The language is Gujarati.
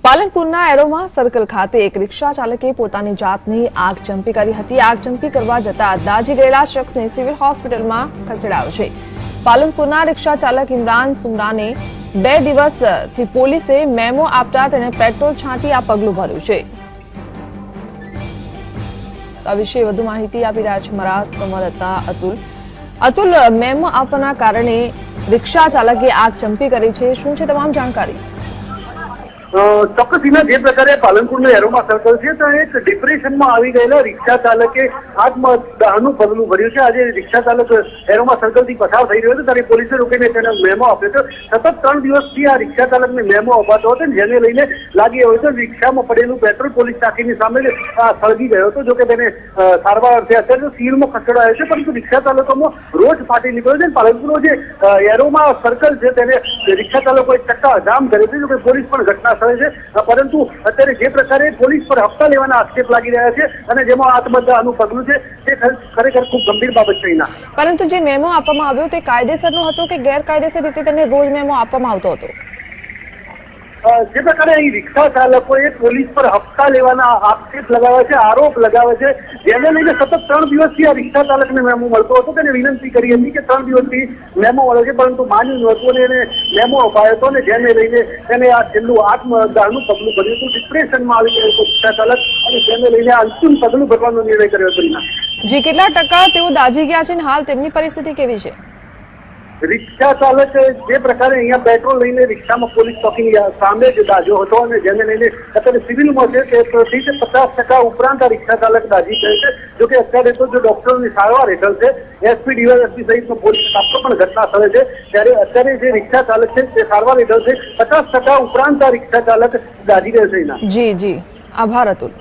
પાલનપુરના એરોમા સર્કલ ખાતે એક રિક્ષા ચાલકે પોતાની જાતની આગચંપી કરી હતી। આગચંપી કરવા જતા દાઝી ગયેલા શખ્સને સિવિલ હોસ્પિટલમાં ખસેડાયો છે। પાલનપુરના રિક્ષા ચાલક ઇમરાન સુમરાને 2 દિવસથી પોલીસે મેમો આપતા તેણે પેટ્રોલ છાંટી આ પગલું ભર્યું છે। આ વિશે વધુ માહિતી આપી રહ્યા છે મારા સંવાદદાતા અતુલ। મેમો આપવાના કારણે રિક્ષા ચાલકે આગચંપી કરી છે, શું છે તમામ જાણકારી? ચોક્કસીના જે પ્રકારે પાલનપુરનું એરોમા સર્કલ છે ત્યાં એક ડિપ્રેશનમાં આવી ગયેલા રિક્ષા ચાલકે આત્મદાહનું પગલું ભર્યું છે। આજે રિક્ષા ચાલક એરોમા સર્કલથી પસાર થઈ રહ્યો હતો ત્યારે પોલીસે રોકીને તેને મેમો આપ્યો હતો। સતત 3 દિવસથી આ રિક્ષા ચાલકને મેમો અપાતો હતો, જેને લઈને લાગી આવ્યો હતો રિક્ષામાં પડેલું પેટ્રોલ પોલીસ ચાકીની સામે સળગી ગયો હતો। જોકે તેને સારવાર અર્થે અત્યારે સિવિલમાં ખસેડાયો છે, પરંતુ રિક્ષા ચાલકોમાં રોષ ફાટી નીકળ્યો છે। પાલનપુરનો જે એરોમા સર્કલ છે તેને રિક્ષા ચાલકોએ ચક્કા જામ કર્યો છે। જોકે પોલીસ પણ ઘટના પરંતુ અત્યારે જે પ્રકારે પોલીસ પર હપ્તા લેવાના આક્ષેપ લાગી રહ્યા છે અને જેમાં આત્મહત્યાનું પગલું છે તે ખરેખર ખૂબ ગંભીર બાબત છે। પરંતુ જે મેમો આપવામાં આવ્યો તે કાયદેસરનો હતો કે ગેરકાયદેસર રીતે તેને રોજ મેમો આપવામાં આવતો હતો? જે પ્રકારે અહીં રિક્ષા ચાલકોએ પોલીસ પર હપ્તા લેવાના આક્ષેપ લગાવ્યા છે, આરોપ લગાવે છે, જેને લઈને સતત 3 દિવસથી આ રિક્ષા ચાલકને મેમો મળતો હતો। તેને વિનંતી કરી હતી કે 3 દિવસથી મેમો મળે છે, પરંતુ માન્યું નહોતું અને એને મેમો અપાયો હતો અને જેને લઈને તેને આ છેલ્લું આત્મદાહનું પગલું ભર્યું હતું। ડિપ્રેશનમાં આવી ગયો હતો રિક્ષા ચાલક અને જેને લઈને અંતિમ પગલું ભરવાનો નિર્ણય કર્યો હતો। જી, કેટલા ટકા તેઓ દાઝી ગયા છે અને હાલ તેમની પરિસ્થિતિ કેવી છે? રિક્ષા ચાલક જે પ્રકારે અહીંયા પેટ્રોલ લઈને રિક્ષામાં પોલીસ ચોકીની સામે જ દાઝ્યો હતો અને જેને લઈને અત્યારે સિવિલમાં છે તે 50% ઉપરાંત આ રિક્ષા ચાલક દાઝી ગયો છે। જોકે અત્યારે તો જો ડોક્ટરોની સારવાર હેઠળ છે, એસપી ડીવાયએસપી સહિતનો પોલીસ સ્ટાફ પણ ઘટના સ્થળે છે, ત્યારે અત્યારે જે રિક્ષા ચાલક છે તે સારવાર હેઠળ છે। 50% ઉપરાંત આ રિક્ષા ચાલક દાઝી ગયો છે। જી, આભાર અતુલ।